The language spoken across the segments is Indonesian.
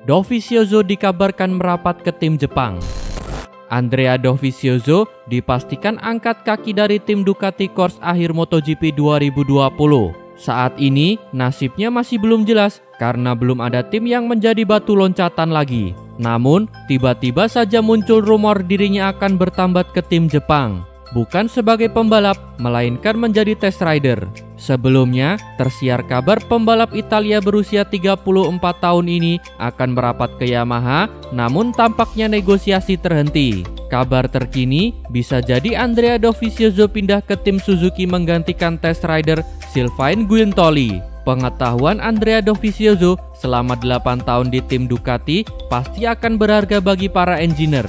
Dovizioso dikabarkan merapat ke tim Jepang. Andrea Dovizioso dipastikan angkat kaki dari tim Ducati Corse akhir MotoGP 2020. Saat ini nasibnya masih belum jelas karena belum ada tim yang menjadi batu loncatan lagi. Namun tiba-tiba saja muncul rumor dirinya akan bertambat ke tim Jepang. Bukan sebagai pembalap, melainkan menjadi test rider. Sebelumnya, tersiar kabar pembalap Italia berusia 34 tahun ini akan merapat ke Yamaha, namun tampaknya negosiasi terhenti. Kabar terkini, bisa jadi Andrea Dovizioso pindah ke tim Suzuki menggantikan test rider Sylvain Guintoli. Pengetahuan Andrea Dovizioso selama 8 tahun di tim Ducati pasti akan berharga bagi para engineer.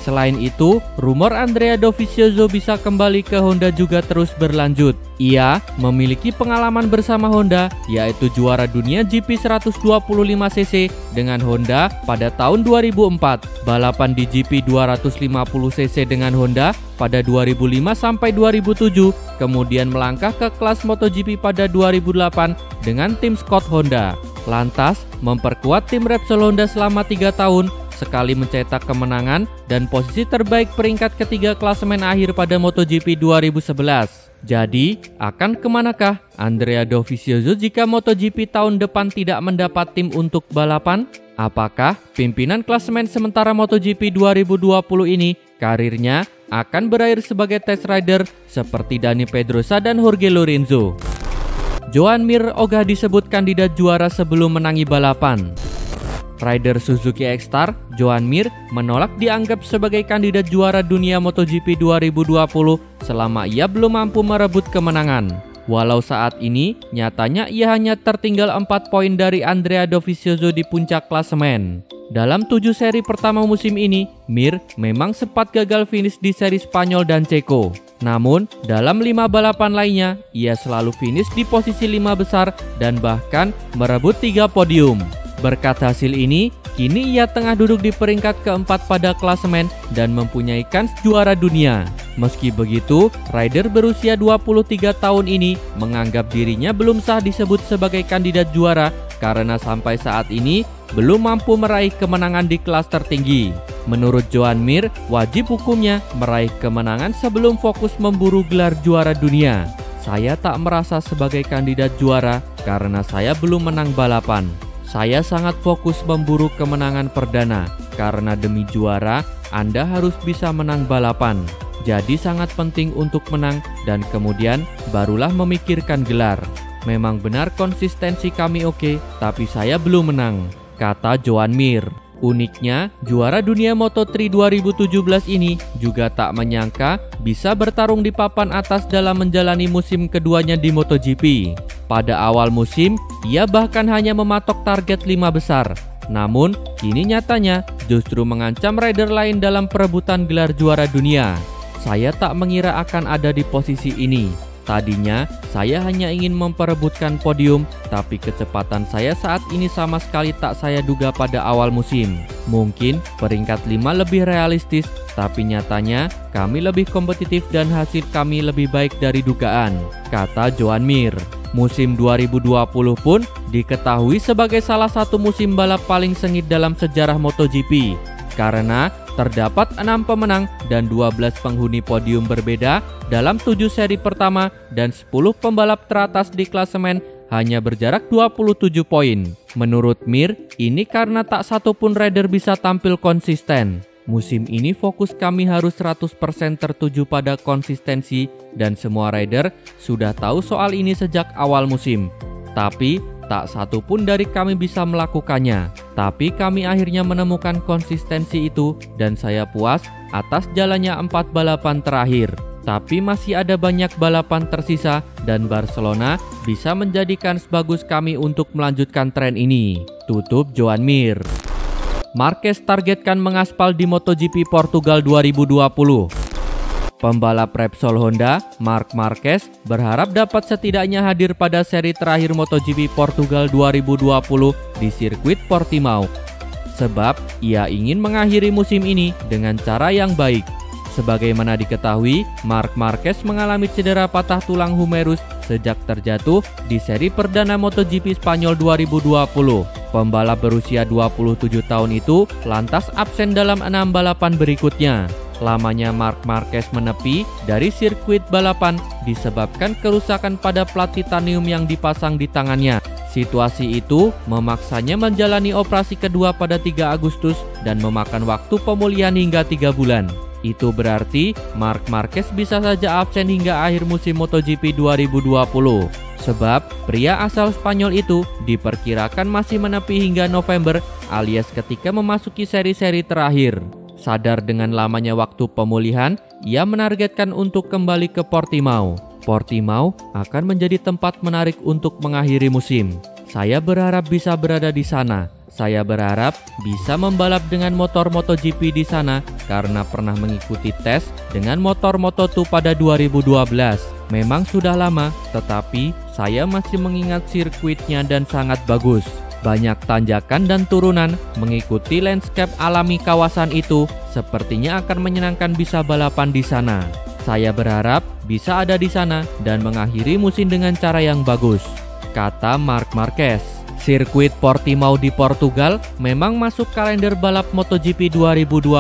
Selain itu, rumor Andrea Dovizioso bisa kembali ke Honda juga terus berlanjut. Ia memiliki pengalaman bersama Honda, yaitu juara dunia GP 125cc dengan Honda pada tahun 2004, balapan di GP 250cc dengan Honda pada 2005 sampai 2007, kemudian melangkah ke kelas MotoGP pada 2008 dengan tim Scott Honda. Lantas, memperkuat tim Repsol Honda selama 3 tahun, sekali mencetak kemenangan dan posisi terbaik peringkat ketiga klasemen akhir pada MotoGP 2011. Jadi, akan kemanakah Andrea Dovizioso jika MotoGP tahun depan tidak mendapat tim untuk balapan? Apakah pimpinan klasemen sementara MotoGP 2020 ini karirnya akan berakhir sebagai test rider seperti Dani Pedrosa dan Jorge Lorenzo? Joan Mir ogah disebut kandidat juara sebelum menangi balapan. Rider Suzuki X-Star, Joan Mir, menolak dianggap sebagai kandidat juara dunia MotoGP 2020 selama ia belum mampu merebut kemenangan. Walau saat ini, nyatanya ia hanya tertinggal 4 poin dari Andrea Dovizioso di puncak klasemen. Dalam 7 seri pertama musim ini, Mir memang sempat gagal finish di seri Spanyol dan Ceko. Namun, dalam 5 balapan lainnya, ia selalu finish di posisi 5 besar dan bahkan merebut 3 podium. Berkat hasil ini, kini ia tengah duduk di peringkat keempat pada klasemen dan mempunyai kans juara dunia. Meski begitu, rider berusia 23 tahun ini menganggap dirinya belum sah disebut sebagai kandidat juara karena sampai saat ini belum mampu meraih kemenangan di kelas tertinggi. Menurut Joan Mir, wajib hukumnya meraih kemenangan sebelum fokus memburu gelar juara dunia. Saya tak merasa sebagai kandidat juara karena saya belum menang balapan. Saya sangat fokus memburu kemenangan perdana, karena demi juara, Anda harus bisa menang balapan. Jadi sangat penting untuk menang dan kemudian barulah memikirkan gelar. Memang benar konsistensi kami oke, tapi saya belum menang, kata Joan Mir. Uniknya, juara dunia Moto3 2017 ini juga tak menyangka bisa bertarung di papan atas dalam menjalani musim keduanya di MotoGP. Pada awal musim, ia bahkan hanya mematok target 5 besar. Namun, kini nyatanya justru mengancam rider lain dalam perebutan gelar juara dunia. Saya tak mengira akan ada di posisi ini. Tadinya, saya hanya ingin memperebutkan podium, tapi kecepatan saya saat ini sama sekali tak saya duga pada awal musim. Mungkin peringkat 5 lebih realistis, tapi nyatanya kami lebih kompetitif dan hasil kami lebih baik dari dugaan, kata Joan Mir. Musim 2020 pun diketahui sebagai salah satu musim balap paling sengit dalam sejarah MotoGP, karena terdapat 6 pemenang dan 12 penghuni podium berbeda dalam 7 seri pertama dan 10 pembalap teratas di klasemen hanya berjarak 27 poin. Menurut Mir, ini karena tak satu pun rider bisa tampil konsisten. Musim ini fokus kami harus 100% tertuju pada konsistensi dan semua rider sudah tahu soal ini sejak awal musim. Tapi tak satu pun dari kami bisa melakukannya. Tapi kami akhirnya menemukan konsistensi itu dan saya puas atas jalannya 4 balapan terakhir. Tapi masih ada banyak balapan tersisa dan Barcelona bisa menjadikan sebagus kami untuk melanjutkan tren ini, tutup Joan Mir. Marquez targetkan mengaspal di MotoGP Portugal 2020. Pembalap Repsol Honda, Marc Marquez, berharap dapat setidaknya hadir pada seri terakhir MotoGP Portugal 2020 di sirkuit Portimao. Sebab ia ingin mengakhiri musim ini dengan cara yang baik. Sebagaimana diketahui, Marc Marquez mengalami cedera patah tulang humerus sejak terjatuh di seri perdana MotoGP Spanyol 2020. Pembalap berusia 27 tahun itu lantas absen dalam 6 balapan berikutnya. Lamanya Marc Marquez menepi dari sirkuit balapan disebabkan kerusakan pada plat titanium yang dipasang di tangannya. Situasi itu memaksanya menjalani operasi kedua pada 3 Agustus dan memakan waktu pemulihan hingga 3 bulan. Itu berarti Marc Marquez bisa saja absen hingga akhir musim MotoGP 2020. Sebab pria asal Spanyol itu diperkirakan masih menepi hingga November alias ketika memasuki seri-seri terakhir. Sadar dengan lamanya waktu pemulihan, ia menargetkan untuk kembali ke Portimao. Portimao akan menjadi tempat menarik untuk mengakhiri musim. Saya berharap bisa berada di sana. Saya berharap bisa membalap dengan motor MotoGP di sana karena pernah mengikuti tes dengan motor Moto2 pada 2012. Memang sudah lama, tetapi saya masih mengingat sirkuitnya dan sangat bagus. Banyak tanjakan dan turunan, mengikuti landscape alami kawasan itu sepertinya akan menyenangkan bisa balapan di sana. Saya berharap bisa ada di sana dan mengakhiri musim dengan cara yang bagus, kata Marc Marquez. Sirkuit Portimao di Portugal memang masuk kalender balap MotoGP 2020.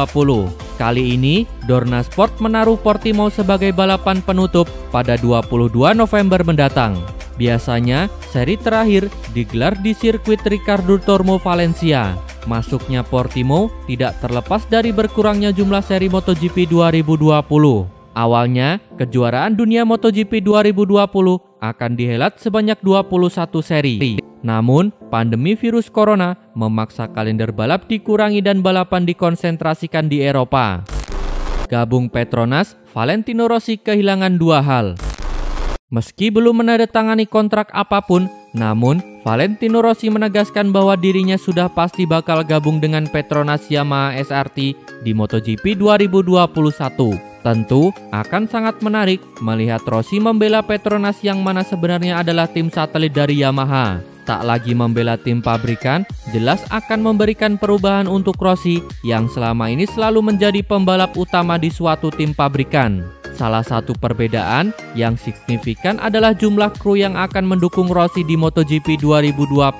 Kali ini, Dorna Sport menaruh Portimao sebagai balapan penutup pada 22 November mendatang. Biasanya, seri terakhir digelar di sirkuit Ricardo Tormo Valencia. Masuknya Portimao tidak terlepas dari berkurangnya jumlah seri MotoGP 2020. Awalnya, kejuaraan dunia MotoGP 2020 akan dihelat sebanyak 21 seri. Namun, pandemi virus corona memaksa kalender balap dikurangi dan balapan dikonsentrasikan di Eropa. Gabung Petronas, Valentino Rossi kehilangan 2 hal. Meski belum menandatangani kontrak apapun, namun Valentino Rossi menegaskan bahwa dirinya sudah pasti bakal gabung dengan Petronas Yamaha SRT di MotoGP 2021. Tentu akan sangat menarik melihat Rossi membela Petronas yang mana sebenarnya adalah tim satelit dari Yamaha. Tak lagi membela tim pabrikan, jelas akan memberikan perubahan untuk Rossi yang selama ini selalu menjadi pembalap utama di suatu tim pabrikan. Salah satu perbedaan yang signifikan adalah jumlah kru yang akan mendukung Rossi di MotoGP 2021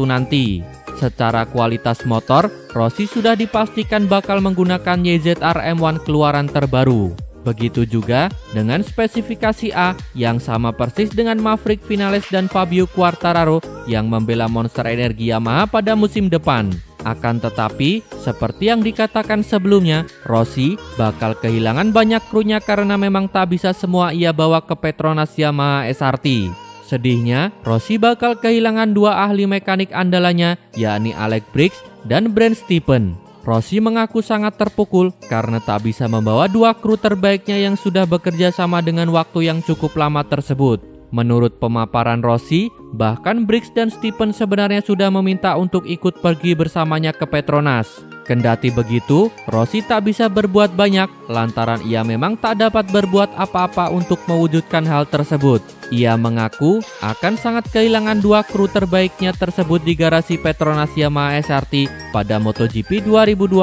nanti. Secara kualitas motor, Rossi sudah dipastikan bakal menggunakan YZR M1 keluaran terbaru. Begitu juga dengan spesifikasi A yang sama persis dengan Maverick Vinales dan Fabio Quartararo yang membela Monster Energi Yamaha pada musim depan. Akan tetapi, seperti yang dikatakan sebelumnya, Rossi bakal kehilangan banyak krunya karena memang tak bisa semua ia bawa ke Petronas Yamaha SRT. Sedihnya, Rossi bakal kehilangan 2 ahli mekanik andalannya, yakni Alex Bridges dan Brent Stephens. Rossi mengaku sangat terpukul karena tak bisa membawa 2 kru terbaiknya yang sudah bekerja sama dengan waktu yang cukup lama tersebut. Menurut pemaparan Rossi, bahkan Bridges dan Stephens sebenarnya sudah meminta untuk ikut pergi bersamanya ke Petronas. Kendati begitu, Rossi tak bisa berbuat banyak lantaran ia memang tak dapat berbuat apa-apa untuk mewujudkan hal tersebut. Ia mengaku akan sangat kehilangan 2 kru terbaiknya tersebut di garasi Petronas Yamaha SRT pada MotoGP 2021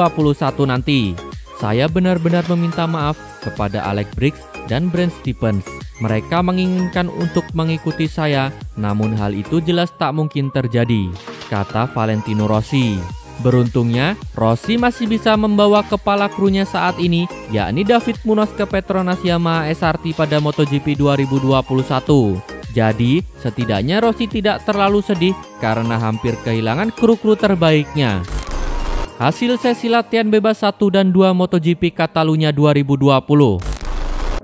nanti. Saya benar-benar meminta maaf kepada Alex Bridges dan Brent Stephens. Mereka menginginkan untuk mengikuti saya, namun hal itu jelas tak mungkin terjadi, kata Valentino Rossi. Beruntungnya, Rossi masih bisa membawa kepala krunya saat ini, yakni David Munoz ke Petronas Yamaha SRT pada MotoGP 2021. Jadi, setidaknya Rossi tidak terlalu sedih karena hampir kehilangan kru-kru terbaiknya. Hasil sesi latihan bebas 1 dan 2 MotoGP Catalunya 2020.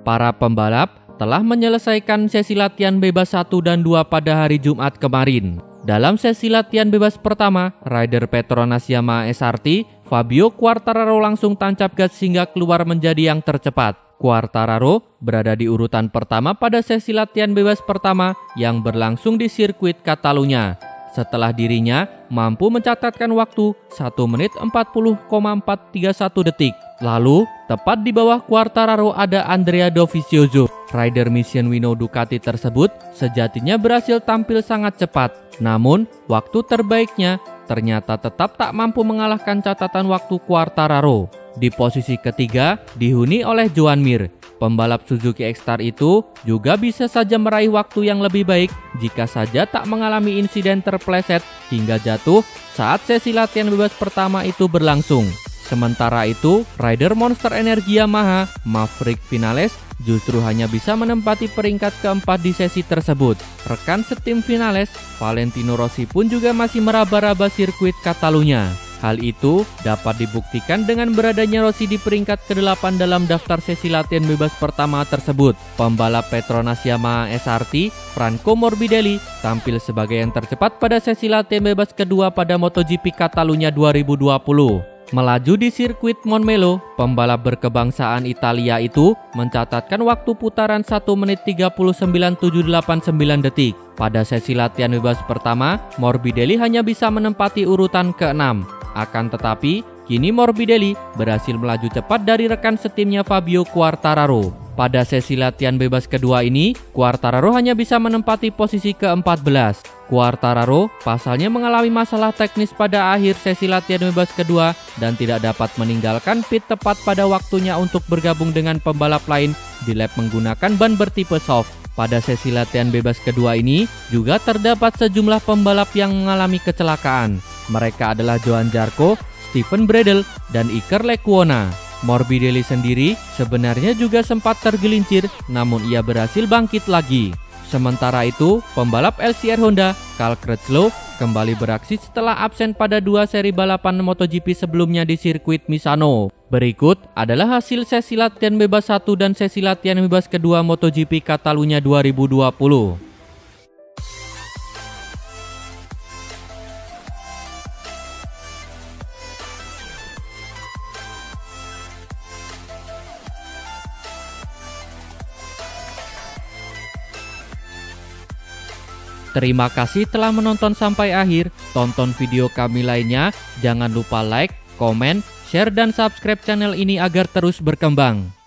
Para pembalap telah menyelesaikan sesi latihan bebas 1 dan 2 pada hari Jumat kemarin. Dalam sesi latihan bebas pertama, rider Petronas Yamaha SRT, Fabio Quartararo langsung tancap gas hingga keluar menjadi yang tercepat. Quartararo berada di urutan pertama pada sesi latihan bebas pertama yang berlangsung di sirkuit Catalunya. Setelah dirinya mampu mencatatkan waktu 1 menit 40,431 detik. Lalu, tepat di bawah Quartararo ada Andrea Dovizioso. Rider Michelin Ducati tersebut sejatinya berhasil tampil sangat cepat. Namun, waktu terbaiknya ternyata tetap tak mampu mengalahkan catatan waktu Quartararo. Di posisi ketiga dihuni oleh Joan Mir. Pembalap Suzuki X-Star itu juga bisa saja meraih waktu yang lebih baik jika saja tak mengalami insiden terpleset hingga jatuh saat sesi latihan bebas pertama itu berlangsung. Sementara itu, rider Monster Energi Yamaha, Maverick Vinales, justru hanya bisa menempati peringkat keempat di sesi tersebut. Rekan setim Vinales, Valentino Rossi pun juga masih meraba-raba sirkuit Catalunya. Hal itu dapat dibuktikan dengan beradanya Rossi di peringkat ke-8 dalam daftar sesi latihan bebas pertama tersebut. Pembalap Petronas Yamaha SRT, Franco Morbidelli, tampil sebagai yang tercepat pada sesi latihan bebas kedua pada MotoGP Catalunya 2020. Melaju di sirkuit Montmelo, pembalap berkebangsaan Italia itu mencatatkan waktu putaran 1 menit 39,789 detik. Pada sesi latihan bebas pertama, Morbidelli hanya bisa menempati urutan ke-6. Akan tetapi, kini Morbidelli berhasil melaju cepat dari rekan setimnya Fabio Quartararo. Pada sesi latihan bebas kedua ini, Quartararo hanya bisa menempati posisi ke-14. Quartararo pasalnya mengalami masalah teknis pada akhir sesi latihan bebas kedua dan tidak dapat meninggalkan pit tepat pada waktunya untuk bergabung dengan pembalap lain di lap menggunakan ban bertipe soft. Pada sesi latihan bebas kedua ini juga terdapat sejumlah pembalap yang mengalami kecelakaan. Mereka adalah Johan Zarco, Steven Bradl, dan Iker Lecuona. Morbidelli sendiri sebenarnya juga sempat tergelincir, namun ia berhasil bangkit lagi. Sementara itu, pembalap LCR Honda, Cal Crutchlow, kembali beraksi setelah absen pada 2 seri balapan MotoGP sebelumnya di sirkuit Misano. Berikut adalah hasil sesi latihan bebas 1 dan sesi latihan bebas kedua MotoGP Catalunya 2020. Terima kasih telah menonton sampai akhir. Tonton video kami lainnya. Jangan lupa like, komen, share, dan subscribe channel ini agar terus berkembang.